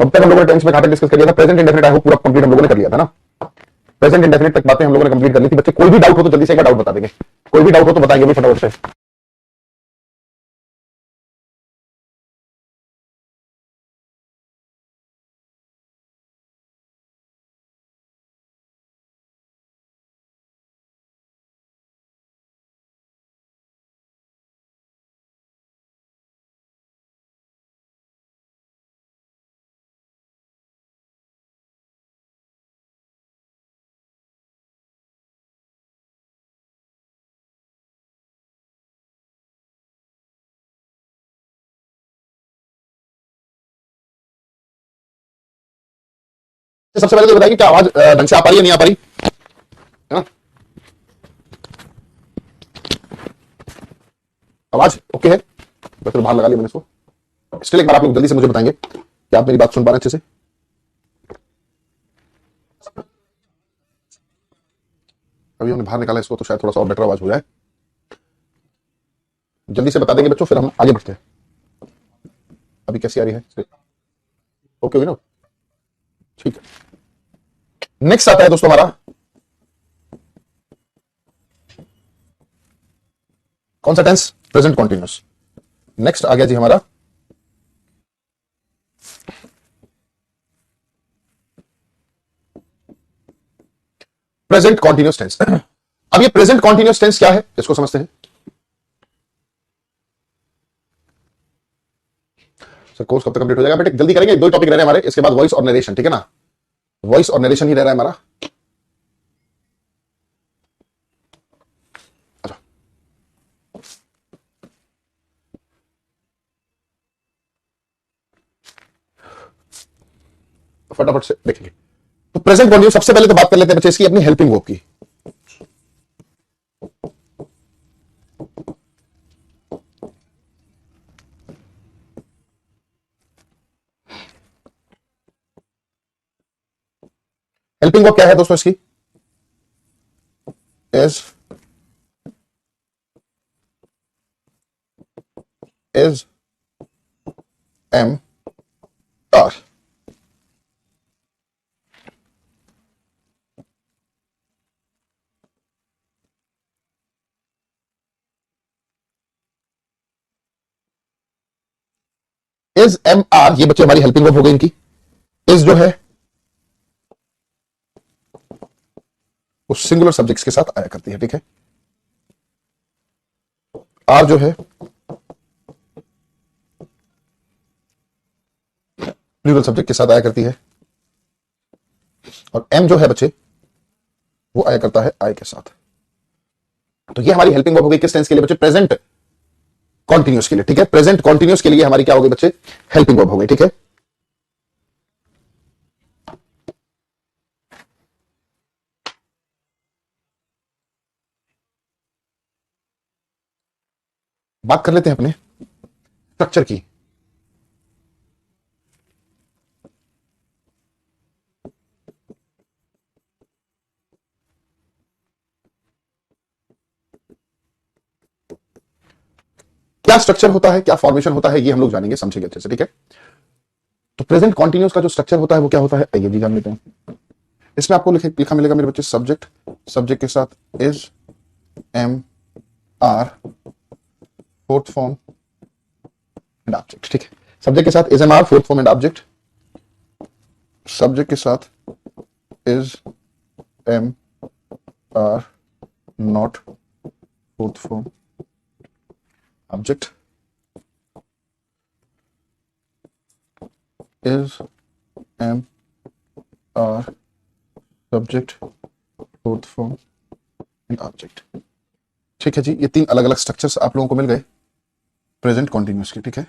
अब तक हम लोगों ने टेंस में कहां तक डिस्कस कर लिया था? प्रेजेंट इंडेफिनिट आई होप पूरा कंप्लीट हम लोगों ने कर लिया था ना। प्रेजेंट इंडेफिनिट तक बातें हम लोगों ने कंप्लीट कर ली थी। बच्चे कोई भी डाउट हो तो जल्दी से एक डाउट बता देंगे, कोई भी डाउट हो तो बताएंगे भी फटाफट से। सबसे पहले तो बताइए क्या आवाज ढंग से आ पा रही है, नहीं आ पा रही है ना? आवाज ओके है? बस तो बाहर लगा लिया मैंने इसको। स्टिल एक बार आप लोग जल्दी से मुझे बताएंगे कि आप मेरी बात सुन पा रहे हैं अच्छे से। अभी हमने बाहर निकाला इसको तो शायद थोड़ा सा और बेटर आवाज हो जाए। जल्दी से बता देंगे बच्चों, फिर हम आगे बढ़ते हैं। अभी कैसी आ रही है? ओके हुई ना? ठीक है। नेक्स्ट आता है दोस्तों हमारा कौन सा टेंस? Present continuous. नेक्स्ट आ गया जी हमारा प्रेजेंट कॉन्टिन्यूस टेंस। अब ये प्रेजेंट कॉन्टिन्यूस टेंस क्या है इसको समझते हैं। सर कोर्स कब तक कंप्लीट हो जाएगा? बेटे जल्दी करेंगे, दो टॉपिक रह रहे हैं हमारे, इसके बाद वॉइस और नरेशन, ठीक है ना? वॉइस और नरेशन ही रह रहा है हमारा। अच्छा फटाफट से देखेंगे। तो प्रेजेंट कॉन्टिन्यूस सबसे पहले तो बात कर लेते हैं बच्चे इसकी अपनी हेल्पिंग वर्ब की। हेल्पिंग वर्ब क्या है दोस्तों इसकी? Is am are. Is am are ये बच्चे हमारी हेल्पिंग वर्ब हो गई इनकी। इज जो है वो सिंगुलर सब्जेक्ट्स के साथ आया करती है, ठीक है। आर जो है प्लूरल सब्जेक्ट के साथ आया करती है। और एम जो है बच्चे वो आया करता है आई के साथ। तो ये हमारी हेल्पिंग वर्ब हो गई किस टेंस के लिए बच्चे? प्रेजेंट कॉन्टिन्यूस के लिए, ठीक है। प्रेजेंट कॉन्टिन्यूस के लिए हमारी क्या हो गई बच्चे? हेल्पिंग वर्ब हो गई, ठीक है। बात कर लेते हैं अपने स्ट्रक्चर की। क्या स्ट्रक्चर होता है, क्या फॉर्मेशन होता है, ये हम लोग जानेंगे, समझेंगे अच्छे से, ठीक है। तो प्रेजेंट कॉन्टिन्यूस का जो स्ट्रक्चर होता है वो क्या होता है, आइए जी जान लेते हैं। इसमें आपको लिखा मिलेगा मेरे बच्चे सब्जेक्ट, सब्जेक्ट के साथ is am are fourth form and object, ठीक है। सब्जेक्ट के साथ is am are fourth form and object. Subject के साथ is am are not fourth form object. Is am are subject fourth form and object, ठीक है जी। ये तीन अलग अलग स्ट्रक्चर्स आप लोगों को मिल गए प्रेजेंट कॉन्टिन्यूस के, ठीक है।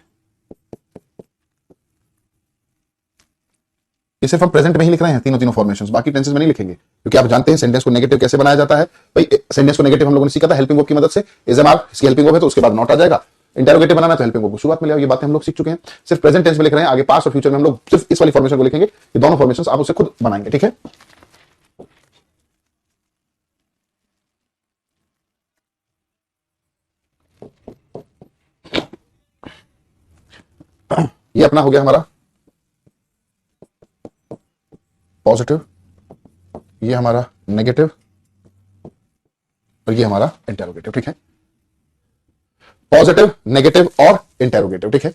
ये सिर्फ हम प्रेजेंट में ही लिख रहे हैं तीनों तीनों फॉर्मेशंस, बाकी टेंसेस में नहीं लिखेंगे, क्योंकि आप जानते हैं सेंटेंस को नेगेटिव कैसे बनाया जाता है। भाई सेंटेंस को नेगेटिव हम लोगों ने सीखा था हेल्पिंग वर्ब की मदद से। इज एम आर इसकी हेल्पिंग वर्ब है तो उसके बाद नॉट आ जाएगा। इंटरोगेटिव बनाना तो हेल्पिंग वर्ब को शुरुआत में ले आओ, ये बातें हम लोग सीख चुके हैं। सिर्फ प्रेजेंट टेंस में लिख रहे हैं, आगे पास्ट और फ्यूचर में हम लोग सिर्फ इस वाली फॉर्मेशन को लिखेंगे। ये दोनों फॉर्मेशंस आप उसे खुद बनाएंगे, ठीक है। ये अपना हो गया हमारा पॉजिटिव, ये हमारा नेगेटिव और ये हमारा इंटेरोगेटिव। ठीक है, पॉजिटिव, नेगेटिव और इंटेरोगेटिव। ठीक है,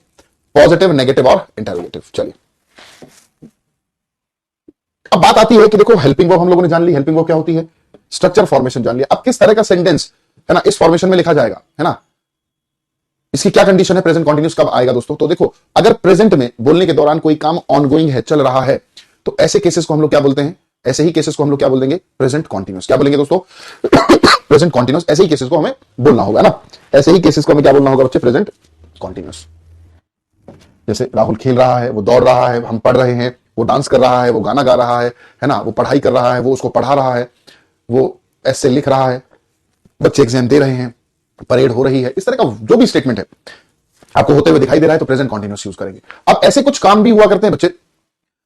पॉजिटिव, नेगेटिव और इंटेरोगेटिव। चलिए अब बात आती है कि देखो हेल्पिंग वर्ब हम लोगों ने जान ली, हेल्पिंग वर्ब क्या होती है, स्ट्रक्चर फॉर्मेशन जान लिया। अब किस तरह का सेंटेंस है ना इस फॉर्मेशन में लिखा जाएगा, है ना, इसकी क्या कंडीशन है, प्रेजेंट कॉन्टिन्यूस कब आएगा दोस्तों। तो देखो अगर प्रेजेंट में बोलने के दौरान कोई काम ऑनगोइंग है, चल रहा है, तो ऐसे केसेस को हम लोग क्या बोलते हैं, ऐसे ही केसेस को हम लोग क्या बोल देंगे, प्रेजेंट कॉन्टिन्यूस। क्या बोलेंगे दोस्तों प्रेजेंट कॉन्टिन्यूस। ऐसे ही केसेस को हमें बोलना होगा ना, ऐसे ही केसेस को हमें क्या बोलना होगा बच्चे, प्रेजेंट कॉन्टिन्यूस। जैसे राहुल खेल रहा है, वो दौड़ रहा है, हम पढ़ रहे हैं, वो डांस कर रहा है, वो गाना गा रहा है ना, वो पढ़ाई कर रहा है, वो उसको पढ़ा रहा है, वो ऐसे लिख रहा है, बच्चे एग्जाम दे रहे हैं, परेड हो रही है। इस तरह का जो भी स्टेटमेंट है आपको होते हुए दिखाई दे रहा है तो प्रेजेंट कॉन्टिन्यूस यूज करेंगे। अब ऐसे कुछ काम भी हुआ करते हैं बच्चे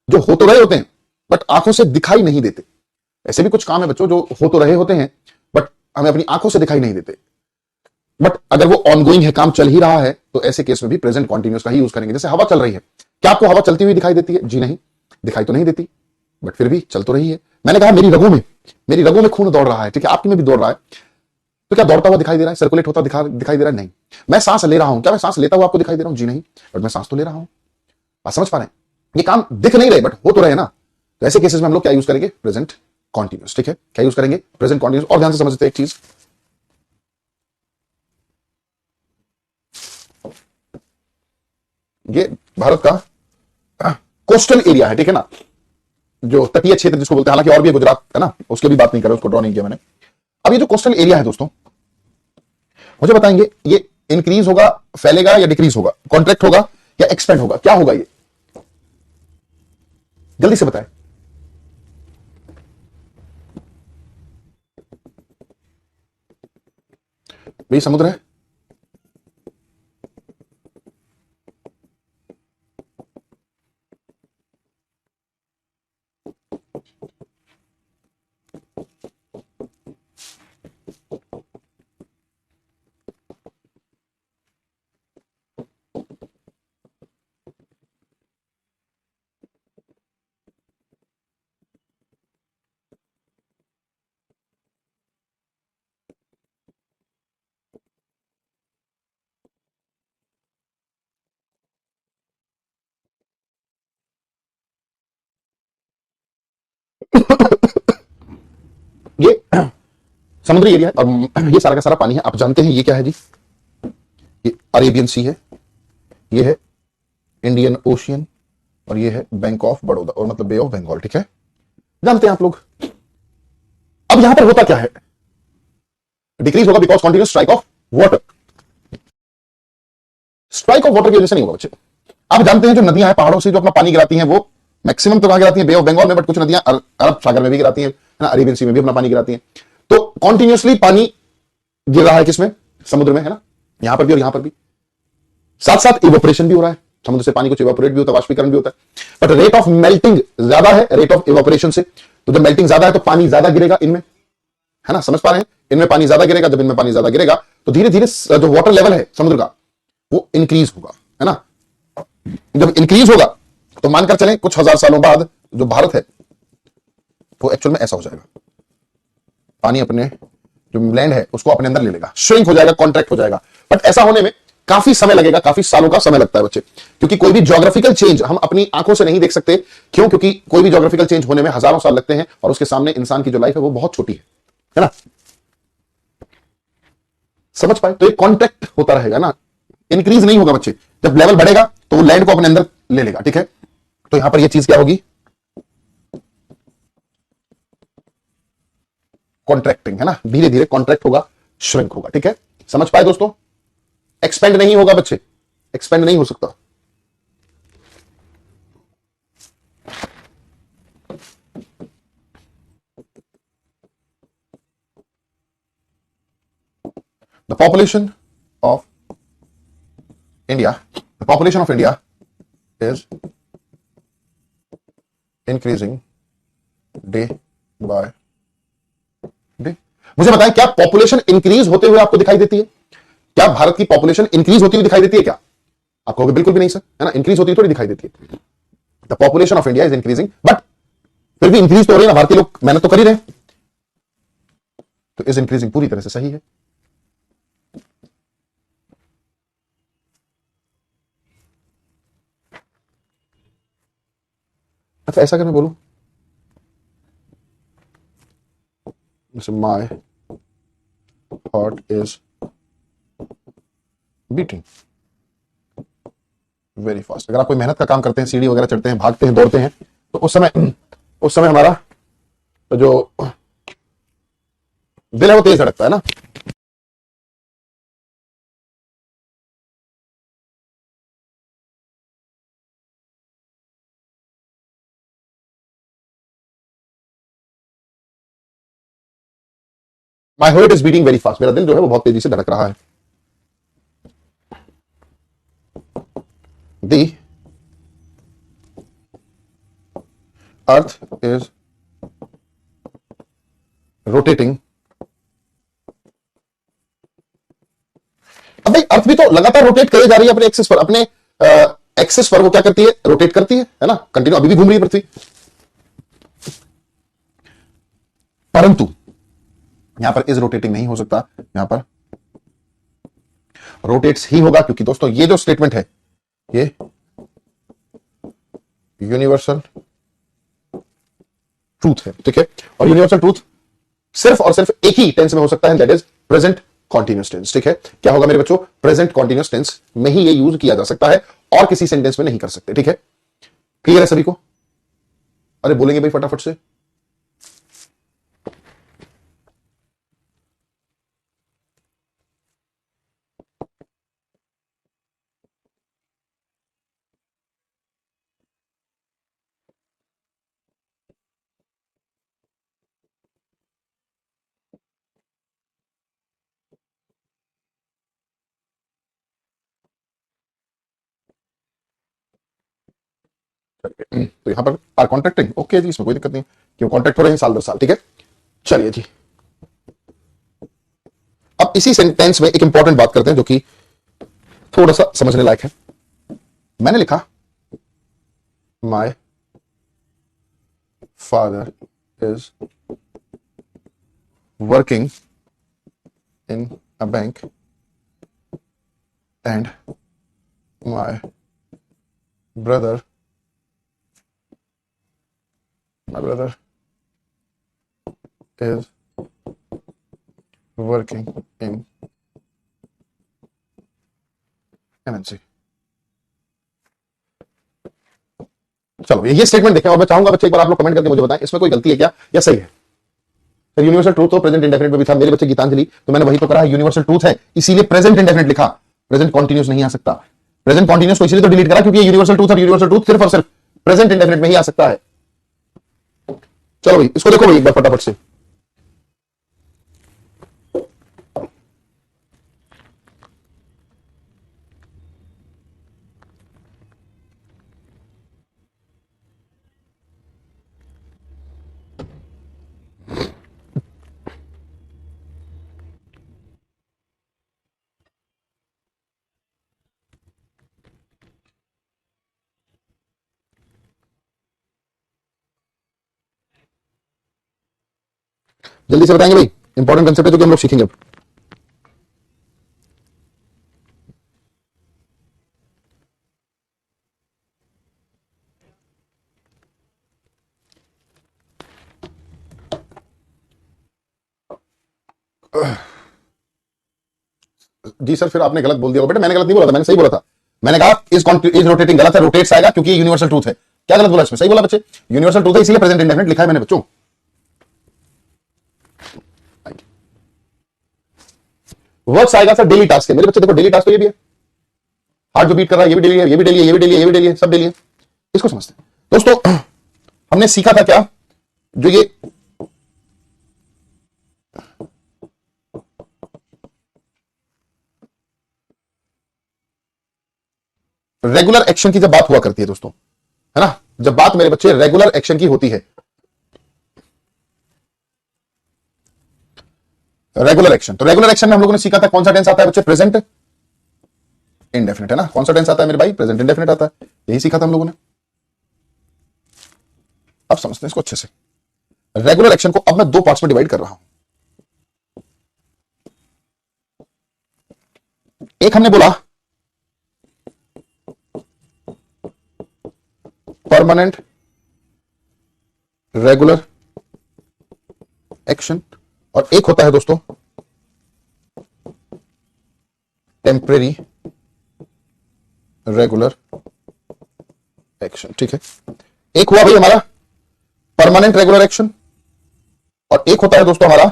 जो हो तो रहे होते हैं बट आंखों से दिखाई नहीं देते। ऐसे भी कुछ काम है बच्चों जो हो तो रहे होते हैं बट हमें अपनी आंखों से दिखाई नहीं देते, बट अगर वो ऑनगोइंग है, काम चल ही रहा है, तो ऐसे केस में भी प्रेजेंट कॉन्टिन्यूस का ही यूज करेंगे। जैसे हवा चल रही है, क्या आपको हवा चलती हुई दिखाई देती है? जी नहीं, दिखाई तो नहीं देती, बट फिर भी चल तो रही है। मैंने कहा मेरी रगों में खून दौड़ रहा है, ठीक है, आपकी में भी दौड़ रहा है, तो क्या दौड़ता हुआ दिखाई दे रहा है, सर्कुलेट होता दिखाई दे रहा है? नहीं। मैं सांस ले रहा हूं, क्या मैं सांस लेता हुआ आपको दिखाई दे रहा हूं? जी नहीं, बट मैं सांस तो ले रहा हूं। बात समझ पा रहे हैं? ये काम दिख नहीं रहे बट हो तो रहे ना। तो ऐसे केसेस में हम लोग क्या यूज करेंगे, प्रेजेंट कॉन्टिन्यूस। ठीक है, क्या यूज करेंगे, प्रेजेंट कॉन्टिन्यूस। और ध्यान से समझते हैं एक चीज, ये भारत का कोस्टल एरिया है, ठीक है ना, जो तटीय क्षेत्र जिसको बोलते हैं, हालांकि और भी गुजरात है ना, उसके भी बात नहीं करें, उसको ड्रॉ नहीं किया मैंने। अब ये जो कोस्टल एरिया है दोस्तों, मुझे बताएंगे ये इंक्रीज होगा, फैलेगा या डिक्रीज होगा, कॉन्ट्रैक्ट होगा या एक्सपेंड होगा, क्या होगा ये, जल्दी से बताएं। भाई समुद्र है, ये समुद्री एरिया है और ये सारा का सारा पानी है। आप जानते हैं ये क्या है जी, ये अरेबियन सी है, ये है इंडियन ओशियन और ये है बैंक ऑफ बड़ौदा और मतलब बे ऑफ बंगाल। ठीक है, जानते हैं आप लोग। अब यहां पर होता क्या है, डिक्रीज होगा because continuous strike off water. Strike off water की वजह से नहीं होगा बच्चे। आप जानते हैं जो नदियां हैं पहाड़ों से जो अपना पानी गिराती हैं, वो मैक्सिमम तो कहां गिराती हैं, बे ऑफ बंगाल में, बट कुछ नदियां अरब सागर में भी गिराती हैं ना, अरेबियन सी में भी अपना पानी गिराती हैं। तो कॉन्टिन्यूसली पानी गिर रहा है किसमें, समुद्र में, है ना, यहां पर भी और यहां पर भी। साथ साथ इवेपोरेशन भी हो रहा है, समुद्र से पानी कुछ इवेपोरेट भी होता है, वाष्पीकरण भी होता है, बट रेट ऑफ मेल्टिंग ज्यादा है रेट ऑफ इवेपोरेशन से। तो जब मेल्टिंग ज्यादा है तो पानी ज्यादा गिरेगा इनमें, है ना, समझ पा रहे हैं, इनमें पानी ज्यादा गिरेगा। जब इनमें पानी ज्यादा गिरेगा तो धीरे धीरे जो वाटर लेवल है समुद्र का वो इंक्रीज होगा, है ना। जब इंक्रीज होगा तो मानकर चलें कुछ हजार सालों बाद जो भारत है वो एक्चुअल में ऐसा हो जाएगा, पानी अपने जो लैंड है उसको अपने अंदर ले लेगा, श्रिंक हो जाएगा, कॉन्ट्रैक्ट हो जाएगा। बट ऐसा होने में काफी समय लगेगा, काफी सालों का समय लगता है बच्चे, क्योंकि कोई भी ज्योग्राफिकल चेंज हम अपनी आंखों से नहीं देख सकते। क्यों? क्योंकि कोई भी ज्योग्राफिकल चेंज होने में हजारों साल लगते हैं और उसके सामने इंसान की जो लाइफ है वो बहुत छोटी है ना, समझ पाए। तो ये कॉन्ट्रैक्ट होता रहेगा ना, इंक्रीज नहीं होगा बच्चे। जब लेवल बढ़ेगा तो वो लैंड को अपने अंदर ले लेगा। ठीक है, तो यहां पर ये चीज क्या होगी, कॉन्ट्रैक्टिंग, है ना, धीरे धीरे कॉन्ट्रैक्ट होगा, श्रिंक होगा। ठीक है, समझ पाए दोस्तों। एक्सपेंड नहीं होगा बच्चे, एक्सपेंड नहीं हो सकता। The population of India, the population of India is increasing day by day. मुझे बताएं क्या पॉपुलेशन इंक्रीज होते हुए आपको दिखाई देती है? क्या भारत की पॉपुलेशन इंक्रीज होती हुई दिखाई देती है क्या? आप कहोगे बिल्कुल भी नहीं सर, है ना, इंक्रीज होती हुई थोड़ी दिखाई देती है। The population of India is increasing but फिर भी इंक्रीज तो हो रही है ना, भारतीय लोग मेहनत तो कर ही रहे हैं, तो इज इंक्रीजिंग पूरी तरह से सही है। अच्छा ऐसा अगर मैं बोलूं, my heart is beating very fast. अगर आप कोई मेहनत का काम करते हैं, सीढ़ी वगैरह चढ़ते हैं, भागते हैं, दौड़ते हैं, तो उस समय हमारा जो दिल है वो तेज धड़कता है ना। My heart is beating very fast, मेरा दिल जो है वो बहुत तेजी से धड़क रहा है। दी अर्थ इज रोटेटिंग। अब भाई अर्थ भी तो लगातार रोटेट करे जा रही है अपने एक्सिस पर, अपने एक्सिस पर वो क्या करती है, रोटेट करती है ना, कंटिन्यू अभी भी घूम रही है पृथ्वी। परंतु यहां पर इज रोटेटिंग नहीं हो सकता, यहां पर रोटेट्स ही होगा, क्योंकि दोस्तों ये जो स्टेटमेंट है ये यूनिवर्सल ट्रूथ है, ठीक है। और यूनिवर्सल ट्रूथ सिर्फ और सिर्फ एक ही टेंस में हो सकता है, that is present continuous tense, ठीक है। क्या होगा मेरे बच्चों, प्रेजेंट कॉन्टिन्यूस टेंस में ही ये यूज किया जा सकता है और किसी सेंटेंस में नहीं कर सकते, ठीक है। क्लियर है सभी को? अरे बोलेंगे भाई फटाफट से। तो यहां पर आर कॉन्ट्रैक्टिंग, ओके जी, इसमें कोई दिक्कत नहीं, क्यों कॉन्ट्रैक्ट हो रहे हैं साल दर साल, ठीक है। चलिए जी, अब इसी सेंटेंस में एक इंपॉर्टेंट बात करते हैं जो कि थोड़ा सा समझने लायक है। मैंने लिखा my father is working in a bank and my brother is working in MNC। चलो ये स्टेटमेंट देखें और मैं चाहूंगा बच्चे एक बार आप लोग कमेंट करके मुझे बताएं इसमें कोई गलती है क्या या सही है। यूनिवर्सल ट्रूथ तो प्रेजेंट इंडेफिनिट में भी था, मेरे बच्चे गीतांजलि, तो मैंने वही तो करा है, यूनिवर्सल ट्रूथ है इसीलिए प्रेजेंट इंडेफिनिट लिखा, प्रेजेंट कॉन्टिन्यूस नहीं आ सकता। प्रेजेंट कॉन्टिन्यूस को इसीलिए तो डिलीट करा क्योंकि ये यूनिवर्सल ट्रूथ, और यूनिवर्सल ट्रूथ सिर्फ और सिर्फ प्रेजेंट इंडेफिनिट में ही आ सकता है। चलो भाई इसको देखो भाई एक बार फटाफट से। जल्दी से बताएंगे भाई, इंपॉर्टेंट कंसेप्ट है जो कि हम लोग सीखेंगे अब। जी सर फिर आपने गलत बोल दिया बेटा, मैंने गलत नहीं बोला था, मैंने सही बोला था। मैंने कहा इज रोटेटिंग गलत है, रोटेट्स आएगा क्योंकि ये यूनिवर्सल ट्रूथ है। क्या गलत बोला इसमें? सही बोला बच्चे, यूनिवर्सल ट्रूथ है इसलिए प्रेजेंट इंडेफिनिट लिखा है मैंने बच्चों। वर्क्स आएगा सर डेली टास्क है, मेरे बच्चे देखो डेली टास्क तो ये भी है, हार्ट जो बीट कर रहा है ये भी डेली है, ये भी डेली है, ये भी डेली है, ये भी डेली है, सब डेली है। इसको समझते हैं दोस्तों। हमने सीखा था क्या, जो ये रेगुलर एक्शन की जब बात हुआ करती है दोस्तों, है ना, जब बात मेरे बच्चे रेगुलर एक्शन की होती है, रेगुलर एक्शन, तो रेगुलर एक्शन में हम लोगों ने सीखा था कौन सा टेंस आता है बच्चे, प्रेजेंट इंडेफिनिट, है ना। कौन सा टेंस आता है मेरे भाई, प्रेजेंट इंडेफिनिट आता है, यही सीखा था हम लोगों ने। अब समझते हैं इसको अच्छे से। रेगुलर एक्शन को अब मैं दो पार्ट्स में डिवाइड कर रहा हूं। एक हमने बोला परमानेंट रेगुलर एक्शन, और एक होता है दोस्तों टेम्परेरी रेगुलर एक्शन। ठीक है, एक हुआ भाई हमारा परमानेंट रेगुलर एक्शन, और एक होता है दोस्तों हमारा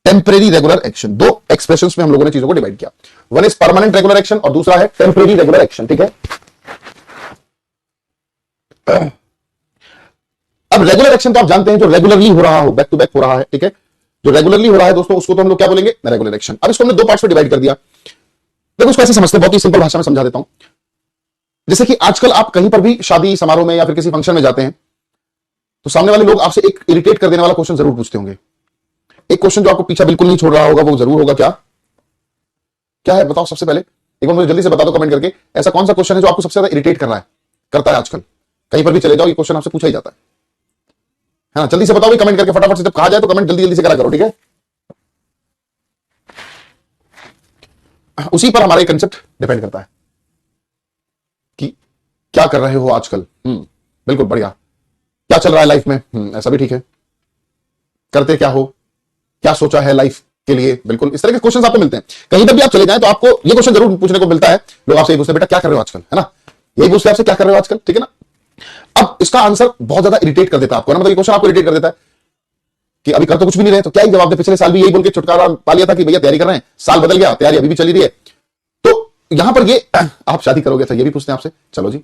टेम्परेरी रेगुलर एक्शन। दो एक्सप्रेशंस में हम लोगों ने चीजों को डिवाइड किया, one is permanent regular action और दूसरा है टेम्परेरी रेगुलर एक्शन। ठीक है, अब रेगुलर एक्शन तो आप जानते हैं जो रेगुलरली हो रहा हो, बैक टू बैक हो रहा है। ठीक है, जो रेगुलरली हो रहा है दोस्तों उसको तो हम लोग क्या बोलेंगे, रेगुलर एक्शन। अब इसको हमने दो पार्ट्स में डिवाइड कर दिया। देखो इसको ऐसे समझते हैं, बहुत ही सिंपल भाषा में समझा देता हूं। जैसे कि आजकल आप कहीं पर भी शादी समारोह में या फिर किसी फंक्शन में जाते हैं तो सामने वाले लोग आपसे एक इरिटेट कर देने वाला क्वेश्चन जरूर पूछते होंगे। एक क्वेश्चन जो आपको पीछा बिल्कुल नहीं छोड़ रहा होगा वो जरूर होगा, क्या क्या है बताओ सबसे पहले, एक बार मुझे जल्दी से बता दो कमेंट करके, ऐसा कौन सा क्वेश्चन है जो आपको सबसे ज्यादा इरिटेट कर रहा है, करता है आजकल। कहीं पर भी चले जाओ ये क्वेश्चन आपसे पूछा ही जाता है ना। जल्दी से बताओ कमेंट करके, फटाफट से जब कहा जाए तो कमेंट जल्दी जल्दी से करा करो। ठीक है, उसी पर हमारा कंसेप्ट डिपेंड करता है कि क्या कर रहे हो आजकल। बिल्कुल बढ़िया, क्या चल रहा है लाइफ में, ऐसा भी ठीक है, करते क्या हो, क्या सोचा है लाइफ के लिए, बिल्कुल इस तरह के क्वेश्चन आपको मिलते हैं। कहीं पर भी आप चले जाएं तो आपको ये क्वेश्चन जरूर पूछने को मिलता है, लोग आपसे ये पूछते हैं बेटा क्या कर रहे हो आजकल, है ना, यही पूछते हैं आपसे क्या कर रहे हो आजकल। ठीक है ना, अब इसका आंसर बहुत ज्यादा इरिटेट कर देता है आपको ना, मतलब ये क्वेश्चन आपको इरिटेट कर देता है कि अभी कर तो कुछ भी नहीं रहे तो क्या ही जवाब दे, पिछले साल भी यही बोल के छुटकारा पा लिया था कि भैया तैयारी कर रहे हैं, साल बदल गया तैयारी अभी भी चली रही है। तो यहां पर ये आप शादी करोगे तो ये भी पूछते हैं आपसे, चलो जी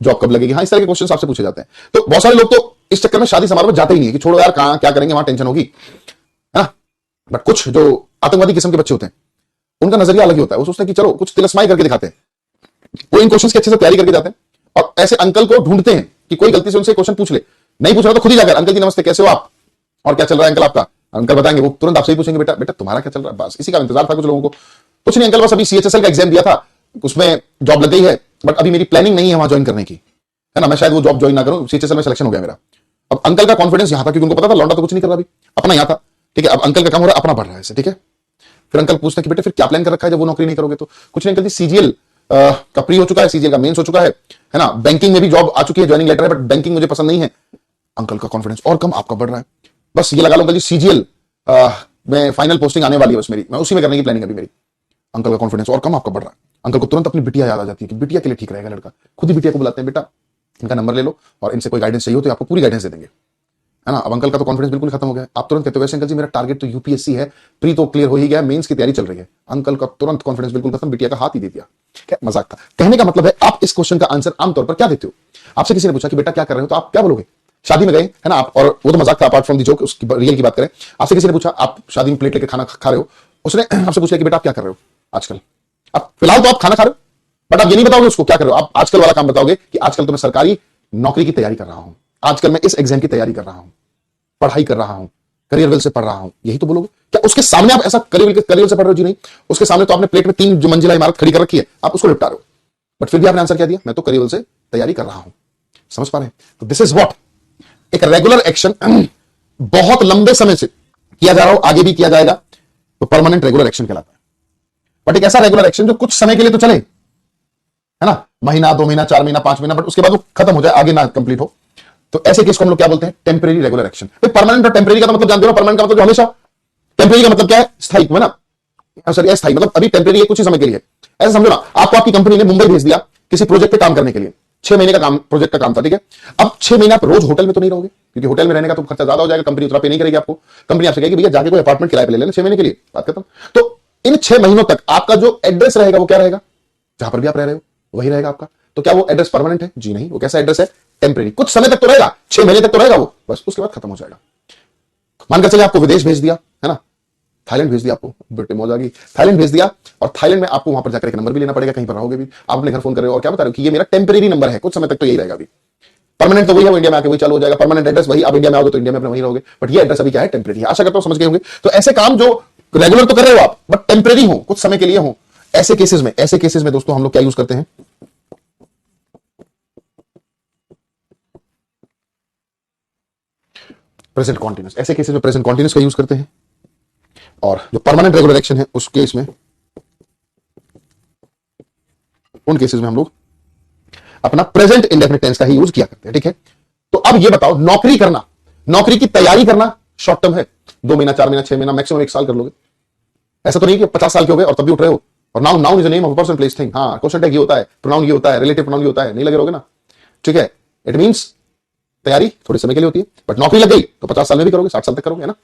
जॉब कब लगेगी, हाँ इस तरह के क्वेश्चन आपसे पूछे जाते हैं। तो बहुत सारे लोग तो इस चक्कर में शादी समारोह में जाते ही नहीं है कि छोड़ो यार कहां क्या करेंगे वहां टेंशन होगी, है ना। बट कुछ जो आतंकवादी किस्म के बच्चे होते हैं उनका नजरिया अलग ही होता है, वो सोचते हैं कि चलो कुछ तिलस्माई करके दिखाते हैं, वो इन क्वेश्चन की अच्छे से तैयारी करके जाते हैं और ऐसे अंकल को ढूंढते हैं कि कोई गलती से उनसे क्वेश्चन पूछ ले, नहीं पूछ रहा तो खुद ही जाकर अंकल जी नमस्ते कैसे हो आप और क्या चल रहा है अंकल आपका, अंकल बताएंगे, वो तुरंत आपसे ही पूछेंगे बेटा बेटा तुम्हारा क्या चल रहा है, बस इसी का इंतजार था कुछ लोगों को। कुछ नहीं अंकल बस अभी सीएचएसएल का एग्जाम दिया था उसमें जॉब लग गई है, बट अभी मेरी प्लानिंग नहीं है वहां ज्वाइन करने की, है ना, मैं शायद वो जॉब ज्वाइन ना करूं, सीएचएसएल में सिलेक्शन हो गया मेरा। अब अंकल का कॉन्फिडेंस यहां था क्योंकि उनको पता था लौंडा तो कुछ नहीं कर रहा, अभी अपना यहां था। ठीक है, अब अंकल का काम हो रहा है अपना बढ़ रहा है, ठीक है। फिर अंकल पूछते हैं कि बेटे फिर क्या प्लान कर रखा है जब वो नौकरी नहीं करोगे तो, कुछ नहीं अंकल जी सीजीएल का प्री हो चुका है, सीजीएल का मेंस हो चुका है ना, बैंकिंग में भी जॉब आ चुकी है, ज्वाइनिंग लेटर है, बट बैंकिंग मुझे पसंद नहीं है। अंकल का कॉन्फिडेंस और कम, आपका बढ़ रहा है, बस ये लगा लो अंकल जी सीजीएल में फाइनल पोस्टिंग आने वाली है बस मेरी, मैं उसी में करने की प्लानिंग अभी मेरी। अंकल का कॉन्फिडेंस और कम, आपका बढ़ रहा है। अंकल को तुरंत अपनी बिटिया याद आ जाती है कि बिटिया के लिए ठीक रहेगा लड़का, खुद ही बिटिया को बुलाते हैं, बेटा इनका नंबर ले लो और इनसे कोई गाइडेंस चाहिए हो तो आपको पूरी गाइडेंस दे देंगे, है ना। अब अंकल का तो कॉन्फिडेंस बिल्कुल खत्म हो गया, आप तुरंत कहते हो वैसे अंकल जी मेरा टारगेट तो यूपीएससी है, प्री तो क्लियर हो ही गया, मेंस की तैयारी चल रही है। अंकल का तुरंत कॉन्फिडेंस बिल्कुल खत्म, बिटिया का हाथ ही दे दिया। क्या मजाक था, कहने का मतलब है आप इस क्वेश्चन का आंसर आमतौर पर क्या देते हो, आपसे किसी ने पूछा कि बेटा क्या कर रहे हो तो आप क्या बोलोगे, शादी में गए है ना आप, और वो तो मजाक था अपार्ट फ्रॉम दी जोक, उसकी रियल की बात करें, आपसे किसी ने पूछा आप शादी में प्लेट लेके खाना खा रहे हो, उसने आपसे पूछा कि बेटा आप क्या कर रहे हो आजकल, अब फिलहाल तो आप खाना खा रहे हो बट आप ये नहीं बताओगे उसको क्या कर रहे हो, आप आजकल वाला काम बताओगे कि आजकल तो मैं सरकारी नौकरी की तैयारी कर रहा हूं, आजकल मैं इस एग्जाम की तैयारी कर रहा हूं, पढ़ाई कर रहा हूं, करियर वेल से पढ़ रहा हूं, यही तो बोलोगे। क्या उसके सामने आप ऐसा करियर से पढ़ रहे हो जी, नहीं, उसके सामने तो आपने प्लेट में 3 मंजिला इमारत खड़ी कर रखी है, आप उसको निपटा रहे हो, बट फिर भी आपने आंसर क्या दिया, मैं तो करियर वेल से तैयारी कर रहा हूं। समझ पा रहे हैं, तो दिस इज व्हाट एक रेगुलर एक्शन बहुत लंबे समय से किया जा रहा हो, आगे भी किया जाएगा, तो परमानेंट रेगुलर एक्शन कहलाता है। बट एक ऐसा रेगुलर एक्शन जो कुछ समय के लिए तो चले, है ना, महीना 2 महीना 4 महीना 5 महीना, बट उसके बाद वो खत्म हो जाए, आगे ना कंप्लीट हो, तो ऐसे केस को हम लोग क्या बोलते हैं, टेम्परेरी रेगुलर एक्शन। परमानेंट और टेम्परेरी का तो मतलब जानते हो, परमानेंट का मतलब जो हमेशा, टेम्परेरी का मतलब क्या है, स्थायी, है ना, सॉरी अस्थायी, मतलब अभी टेम्परेरी है कुछ ही समय के लिए। ऐसा समझो ना, आपको आपकी कंपनी ने मुंबई भेज दिया किसी प्रोजेक्ट पे काम करने के लिए, 6 महीने का काम, प्रोजेक्ट का काम था, ठीक है। अब 6 महीने आप रोज होटल में तो नहीं रहोगे क्योंकि होटल में रहने का तो खर्चा ज्यादा हो जाएगा, कंपनी उतना पे नहीं करेगी आपको, कंपनी आपसे कहेगी भैया जाके कोई अपार्टमेंट किराए पे ले लेना 6 महीने के लिए, बात खत्म। तो इन 6 महीनों तक आपका जो एड्रेस रहेगा वो क्या रहेगा, जहां पर भी आप रह रहे हो वही रहेगा आपका। तो क्या वो एड्रेस परमानेंट है, जी नहीं, वो कैसा एड्रेस है, टेम्परेरी, कुछ समय तक तो रहेगा, 6 महीने तक तो रहेगा वो, बस उसके बाद खत्म हो जाएगा। मानकर चलिए आपको विदेश भेज दिया, है ना, थाईलैंड भेज दिया आपको, बेटे मौज आ गई, थाईलैंड भेज दिया, और थाईलैंड में आपको वहां पर जाकर एक नंबर भी लेना पड़ेगा, कहीं पर रहोगे भी, आप अपने घर फोन कर रहे हो और क्या बता रहे हो कि ये मेरा टेम्परेरी नंबर है, कुछ समय तक तो यही रहेगा, अभी परमानेंट तो वही है, वो इंडिया में आके वही चालू हो जाएगा, परमानेंट एड्रेस वही, आप इंडिया में आओगे तो इंडिया में अपने वही रहोगे, बट ये एड्रेस अभी क्या है, टेम्परेरी है। आशा करता हूं समझ गए होंगे। तो ऐसे काम जो रेगुलर तो कर रहे हो आप बट टेम्परेरी हो, कुछ समय के लिए हो, ऐसे केसेस में दोस्तों हम लोग क्या यूज करते हैं, प्रेजेंट कॉन्टिन्यूस। ऐसे केसेस में प्रेजेंट कॉन्टिन्यूस का यूज करते हैं, और जो परमानेंट रेगुलर एक्शन है उस केस में, उन केसेस में हम लोग अपना प्रेजेंट इंडेफिनिट टेंस का ही यूज किया करते हैं। ठीक है, तो अब ये बताओ, नौकरी करना, नौकरी की तैयारी करना शॉर्ट टर्म है, 2 महीना, 4 महीना, 6 महीना, मैक्सिमम 1 साल कर लोगे। ऐसा तो नहीं कि 50 साल के हो गए और तब भी उठ रहे हो। और noun, noun is the name of person place thing. हाँ, क्वेश्चन टैग ये होता है, प्रोनाउन ये होता है, रिलेटिव प्रोनाउन ये होता है, नहीं लगे रहोगे ना। ठीक है, इट मींस तैयारी थोड़े समय के लिए होती है, बट नौकरी लग गई तो 50 साल में भी करोगे, 60 साल तक करोगे, है ना।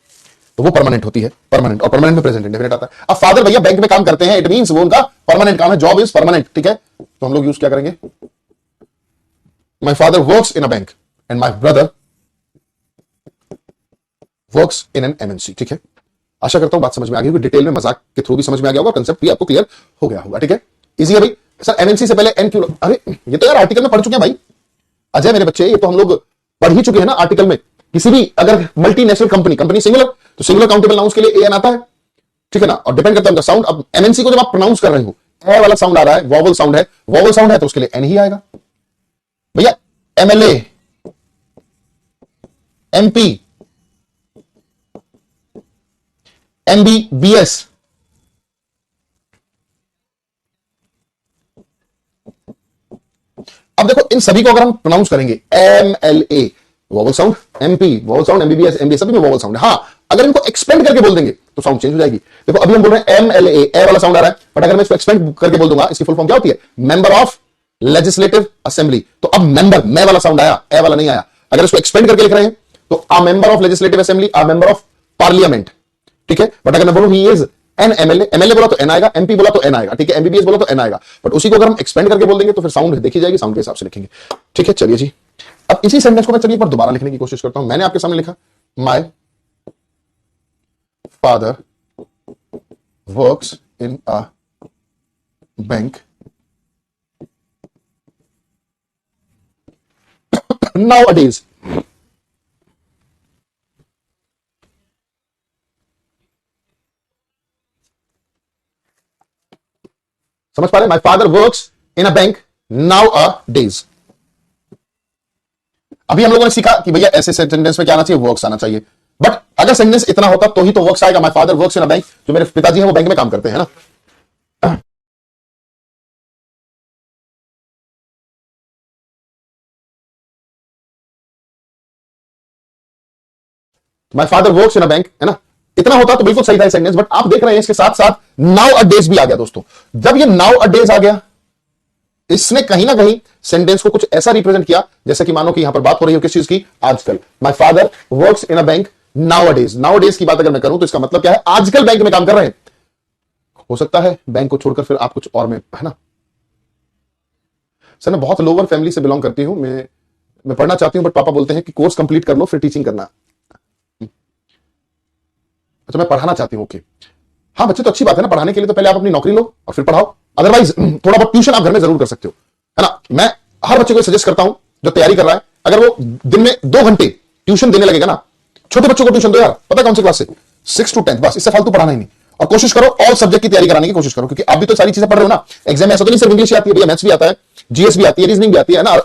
तो वो परमानेंट होती है, परमानेंट, और परमानेंट में प्रेजेंट इंडेफिनिट आता है। अब फादर भैया बैंक में काम करते हैं, इट मींस वो उनका परमानेंट काम है, जॉब इज परमानेंट। ठीक है, तो हम लोग यूज क्या करेंगे, my father works in a bank and my brother works in an MNC. ठीक है, आशा करता हूं बात समझ में आ गई होगी, डिटेल में मजाक के थ्रू भी समझ में आ गया होगा, कंसेप्ट भी आपको क्लियर हो गया होगा। ठीक है, इजी है भाई। सर एमएनसी से पहले एन क्यों, अरे ये तो यार आर्टिकल में पढ़ चुके हैं भाई अजय मेरे बच्चे, ये तो हम लोग पढ़ ही चुके हैं ना आर्टिकल में। किसी भी अगर मल्टीनेशनल कंपनी, कंपनी सिंगुलर, तो सिंगुलर काउंटेबल नाउंस के लिए एन आता है। ठीक है ना, और डिपेंड करता है उनका साउंड। अब एमएनसी को जब आप प्रोनाउंस कर रहे हो, ए वाला साउंड आ रहा है, वॉवल साउंड है, वॉवल साउंड है तो उसके लिए एन ही आएगा भैया। एमएलए, एमपी, एमबीबीएस, अब देखो इन सभी को अगर हम प्रोनाउंस करेंगे, MLA vowel sound, MP vowel sound, MBBS, MBS सभी में वोवल साउंड है। हाँ, अगर इनको एक्सपेंड करके बोल देंगे तो साउंड चेंज हो जाएगी। देखो अभी हम बोल रहे हैं एमएलए, ए वाला साउंड आ रहा है, बट अगर मैं इसको एक्सपेंड करके बोल दूंगा, इसकी फुल फॉर्म क्या होती है, मेंबर ऑफ लेजिस्लेटिव असेंबली। तो अब मेंबर, मैं वाला साउंड आया, ए वाला नहीं आया। अगर इसको एक्सपेंड करके लिख रहे हैं तो a member of legislative assembly, a member of parliament. ठीक है, बट अगर मैं बोलूं he is an MLA, MLA बोला तो एन आएगा, एमपी बोला तो एन आएगा। ठीक है, एमबीबीएस बोला तो एन आएगा, बट उसी को अगर हम एक्सपेंड करके बोल देंगे तो फिर साउंड देखी जाएगी, साउंड के हिसाब से लिखेंगे। ठीक है, चलिए जी, अब इसी सेंटेंस को मैं चलिए एक बार दोबारा लिखने की कोशिश करता हूं। मैंने आपके सामने लिखा, my father works in a bank nowadays। समझ पा रहे, my father works in a bank now a days. अभी हम लोगों ने सीखा कि भैया ऐसे सेंटेंस में क्या आना चाहिए, वर्क्स आना चाहिए। बट अगर सेंटेंस इतना होता तो ही तो वर्क्स आएगा। My father works in a bank, जो मेरे पिताजी हैं वो बैंक में काम करते हैं ना। My father works in a bank, है ना, इतना होता तो बिल्कुल सही था सेंटेंस। बट आप देख रहे हैं इसके साथ साथ नाउ अ डेज भी आ गया दोस्तों। जब ये नाउ अ डेज आ गया, इसने कहीं ना कहीं सेंटेंस को कुछ ऐसा रिप्रेजेंट किया जैसे कि मानो कि यहां पर बात हो रही है किस चीज की, आजकल। My father works in a bank now a days. Now days की बात अगर मैं करूं तो इसका मतलब क्या है, आजकल बैंक में काम कर रहे हैं। हो सकता है बैंक को छोड़कर फिर आप कुछ और में, है ना। सर मैं बहुत लोअर फैमिली से बिलोंग करती हूं, मैं पढ़ना चाहती हूं, बट पापा बोलते हैं कि कोर्स कंप्लीट कर लो फिर टीचिंग करना। अच्छा, मैं पढ़ाना चाहती हूं, ओके। हाँ बच्चे, तो अच्छी बात है ना, पढ़ाने के लिए तो पहले आप अपनी नौकरी लो और फिर पढ़ाओ। अदरवाइज थोड़ा बहुत ट्यूशन आप घर में जरूर कर सकते हो, है ना। मैं हर बच्चे को सजेस्ट करता हूं जो तैयारी कर रहा है, अगर वो दिन में 2 घंटे ट्यूशन देने लगेगा ना, छोटे बच्चों को ट्यूशन दो यार, पता है कौन सी क्लास से, 6 to 10, बस इससे फालतू पढ़ाना ही नहीं। और कोशिश करो ऑल सब्जेक्ट की तैयारी कराने की कोशिश करो, क्योंकि आप भी तो सारी चीजें पढ़ रहे हो ना। एग्जाम में ऐसा तो नहीं सिर्फ इंग्लिश आती है भैया, मैथ्स भी आता है, जीएस भी आती है, रीजनिंग भी आती है ना।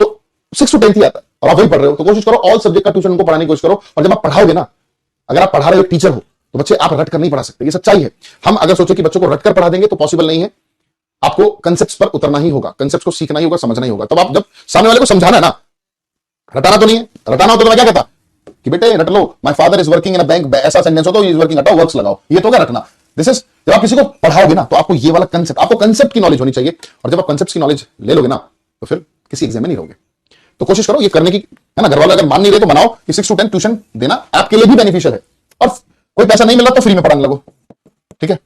तो 6 to 10 ही आता है और आप वही पढ़ रहे हो, तो कोशिश करो ऑल सब्जेक्ट का ट्यूशन उनको पढ़ाने की कोशिश करो। और जब आप पढ़ाओगे ना, अगर आप पढ़ा रहे हो, टीचर हो, तो बच्चे आप रट कर नहीं पढ़ा सकते, ये सच्चाई है। हम अगर सोचे कि बच्चों को रट कर पढ़ा देंगे तो पॉसिबल नहीं है। आपको कंसेप्ट्स पर उतरना ही होगा, कंसेप्ट्स को सीखना ही होगा, समझना ही होगा। तब आप जब सामने वाले को समझाना है ना, रटाना तो नहीं है। रटाना हो तो मैं क्या कहता कि बेटे रट लो, my father is working in a bank, ऐसा सेंटेंस हो तो इज वर्किंग, हटाओ वर्क्स लगाओ, ये तो क्या रटना। दिस इज, जब आप किसी को पढ़ाओगे ना तो आपको ये वाला कंसेप्ट, आपको कंसेप्ट की नॉलेज होनी चाहिए। और जब आप कंसेप्ट की नॉलेज ले लोगे ना तो फिर किसी एग्जाम में नहीं रहोगे। तो कोशिश करो ये करने की, है ना। घर वाले अगर मान नहीं रहे तो बनाओ कि 6 to 10 ट्यूशन देना आपके लिए भी बेनिफिशियल है। और कोई पैसा नहीं मिल रहा तो फ्री में पढ़ाने लगो, ठीक है,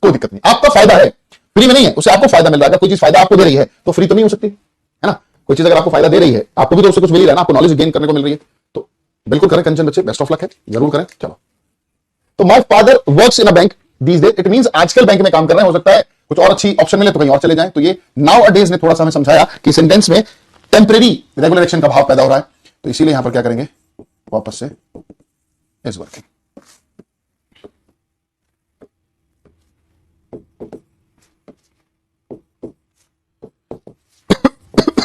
कोई दिक्कत नहीं। आपका फायदा है, फ्री में नहीं है, उससे आपको फायदा मिल रहा है। कोई चीज फायदा आपको दे रही है तो फ्री तो नहीं हो सकती, है ना। कोई चीज अगर आपको फायदा दे रही है, आपको भी तो उससे कुछ मिल ही रहा है ना, आपको नॉलेज गेन करने को मिल रही है। तो बिल्कुल करें कंचन बच्चे, बेस्ट ऑफ लक है, जरूर करें। चलो, तो my father works in a bank these days, it means आजकल बैंक में काम कर रहे हैं। हो सकता है कुछ और अच्छी ऑप्शन मिले तो कहीं और चले जाएं। तो ये नाउ अ डेज ने थोड़ा सा हमें समझाया कि सेंटेंस में टेम्परेरी रेगुलर एक्शन का भाव पैदा हो रहा है। तो इसीलिए यहां पर क्या करेंगे, वापस से इज वर्किंग।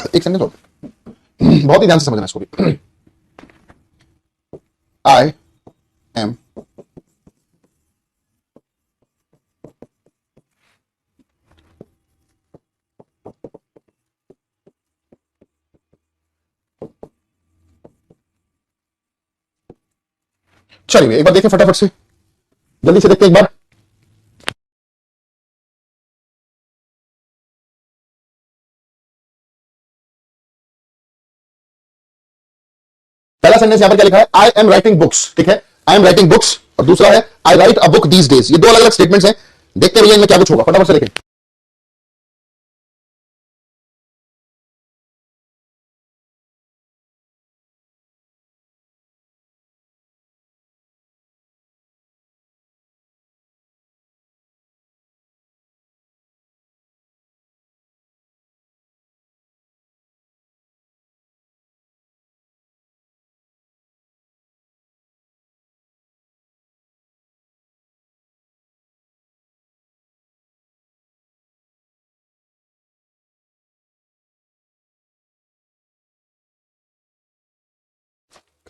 एक सेकंड, बहुत ही ध्यान से समझना इसको भी। आई एम चलिए एक बार देखें फटाफट से, जल्दी से देखते हैं एक बार। पहला सेंटेंस यहां पर क्या लिखा है, आई एम राइटिंग बुक्स, ठीक है, आई एम राइटिंग बुक्स, और दूसरा है I write a book these days. ये दो अलग अलग स्टेटमेंट्स हैं, देखते रहिए इनमें क्या कुछ होगा, फटाफट से देखें।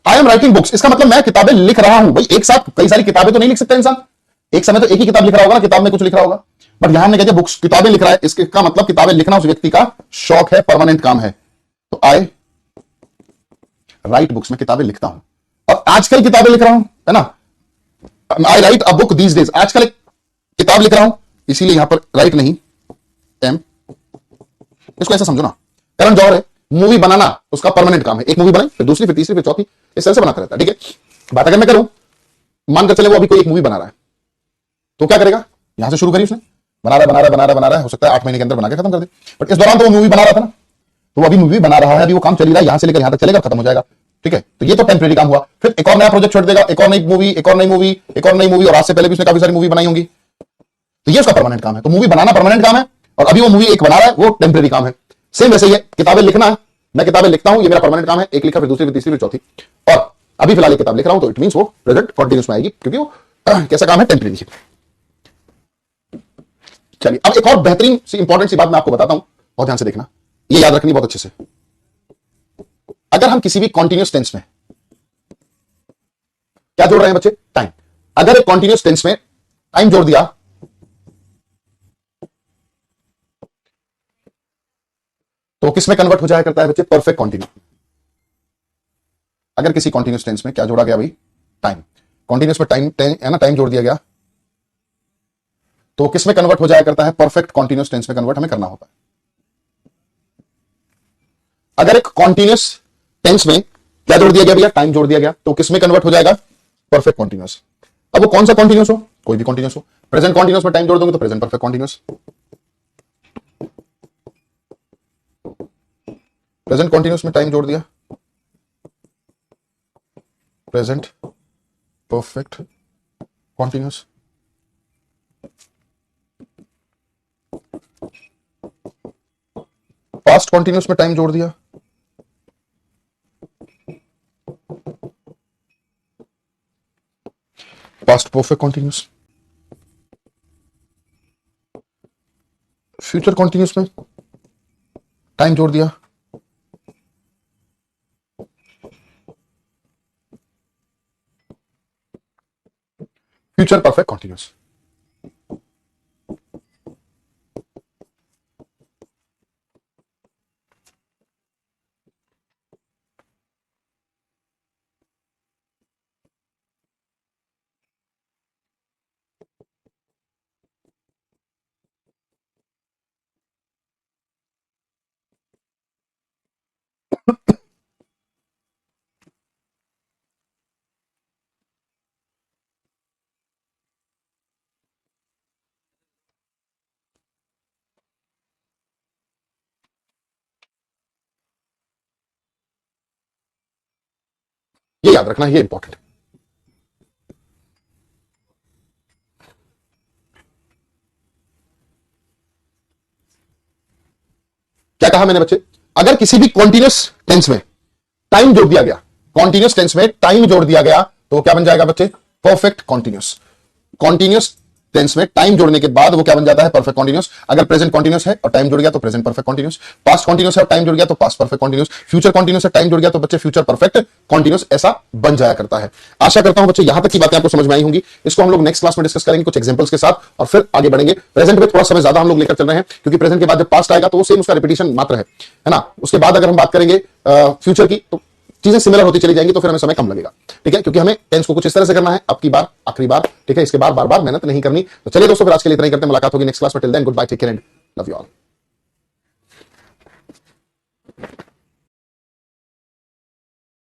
आई एम राइटिंग बुक्स, इसका मतलब मैं किताबें लिख रहा हूं। भाई एक साथ कई सारी किताबें तो नहीं लिख सकता इंसान, एक समय तो एक ही किताब लिख रहा होगा ना, किताब में कुछ लिख रहा होगा, बट यहां हमने कह दिया बुक्स, किताबें लिख रहा है, इसका मतलब किताबें लिखना उस व्यक्ति का शौक है, परमानेंट काम है। तो आई राइट बुक्स, मैं किताबें लिखता हूं, और आजकल किताबें लिख रहा हूं, है ना। I write a book these days, आजकल एक किताब लिख रहा हूं, इसीलिए यहां पर राइट नहीं एम, इसको ऐसा समझो ना, करण जौहर है, मूवी बनाना उसका परमानेंट काम है, एक मूवी बनाई फिर दूसरी फिर तीसरी फिर चौथी, इस तरह से बनाता रहता है, ठीक है। बात अगर मैं करूं, मानकर चले वो अभी कोई एक मूवी बना रहा है, तो क्या करेगा, यहां से शुरू करी उसने, बना रहा है, हो सकता है 8 महीने के अंदर बना के खत्म कर दे, बट इस दौरान तो वो मूवी बना रहा था ना, तो वो अभी मूवी बना रहा है, अभी वो काम चल रहा है, यहां से लेकर यहां तक चलेगा, खत्म हो जाएगा, ठीक है। तो ये तो टेम्परेरी काम हुआ, फिर एक और नया प्रोजेक्ट छोड़ देगा, एक और नई मूवी, एक और नई मूवी, एक और नई मूवी, और आज से पहले भी उसने काफी सारी मूवी बनाई होंगी, तो ये उसका परमानेंट काम है। तो मूवी बनाना परमानेंट काम है, और अभी वो मूवी एक बना रहा है, वो टेम्परेरी काम है। सेम वैसे ही है, किताबें लिखना, मैं किताबें लिखता हूं, ये मेरा परमानेंट काम है, एक लिखा फिर दूसरी फिर तीसरी फिर चौथी, और अभी फिलहाल एक किताब लिख रहा हूं, तो इट मींस वो प्रेजेंट कंटीन्यूअस में आएगी, क्योंकि वो कैसा काम है, टेम्परेरी है। चलिए अब एक और बेहतरीन सी इंपॉर्टेंट सी बात मैं आपको बताता हूं, बहुत ध्यान से देखना, ये याद रखनी बहुत अच्छे से। अगर हम किसी भी कॉन्टिन्यूअस टेंस में क्या जोड़ रहे हैं बच्चे, टाइम, अगर एक कॉन्टिन्यूअस टेंस में टाइम जोड़ दिया, तो किस में कन्वर्ट हो जाया करता है बच्चे, परफेक्ट कॉन्टिन्यूअस। अगर किसी कॉन्टिन्यूअस टेंस में क्या जोड़ा गया भाई, टाइम, कॉन्टिन्यूअस में टाइम है ना, टाइम जोड़ दिया गया, तो किस में कन्वर्ट हो जाया करता है, परफेक्ट कॉन्टिन्यूअस टेंस में कन्वर्ट हमें करना होता है। अगर एक कॉन्टिन्यूअस टेंस में क्या जोड़ दिया गया भैया, टाइम जोड़ दिया गया, तो किस में कन्वर्ट हो जाएगा, परफेक्ट कॉन्टिन्यूअस। अब वो कौन सा कॉन्टिन्यूअस हो, कोई भी कॉन्टिन्यूअस हो, प्रेजेंट कॉन्टिन्यूअस में टाइम जोड़ दोगे तो present perfect continuous, present continuous में टाइम जोड़ दिया, present perfect continuous. Past continuous में टाइम जोड़ दिया, past perfect continuous. Future continuous में टाइम जोड़ दिया, फ्यूचर परफेक्ट कॉन्टिन्यूअस। ये याद रखना, ये इंपॉर्टेंट है। क्या कहा मैंने बच्चे, अगर किसी भी कॉन्टिन्यूअस टेंस में टाइम जोड़ दिया गया, कॉन्टिन्यूअस टेंस में टाइम जोड़ दिया गया, तो क्या बन जाएगा बच्चे, परफेक्ट कॉन्टिन्यूअस। कॉन्टिन्यूअस टेंस में टाइम जोड़ने के बाद वो क्या बन जाता है, परफेक्ट कॉन्टिन्यूस। अगर प्रेजेंट कॉन्टिन्यूस है और टाइम जुड़ गया तो present perfect continuous, past continuous है और टाइम जुड़ गया तो past perfect continuous, future continuous है, टाइम जुड़ गया तो बच्चे फ्यूचर परफेक्ट कॉन्टिन्यूस, ऐसा बन जाया करता है। आशा करता हूं बच्चे यहां तक की बातें आपको समझ में आई होंगी। इसको हम लोग नेक्स्ट क्लास में डिस्कस करेंगे कुछ एग्जांपल्स के साथ और फिर आगे बढ़ेंगे। प्रेजेंट में थोड़ा समय ज्यादा हम लोग लेकर चल रहे हैं क्योंकि प्रेजेंट के बाद जब पास्ट आएगा तो वो सेम उसका रिपीटिशन मात्र है ना। उसके बाद अगर हम बात करेंगे फ्यूचर की तो चीजें सिमिलर होती चली जाएंगी, तो फिर हमें समय कम लगेगा, ठीक है, क्योंकि हमें टेंस को कुछ इस तरह से करना है, अब की बार आखिरी बार, ठीक है, इसके बाद बार बार मेहनत नहीं करनी। तो चलिए दोस्तों, फिर आज के लिए इतना ही करते हैं, मुलाकात होगी नेक्स्ट क्लास में। Till then goodbye, take care and love you all.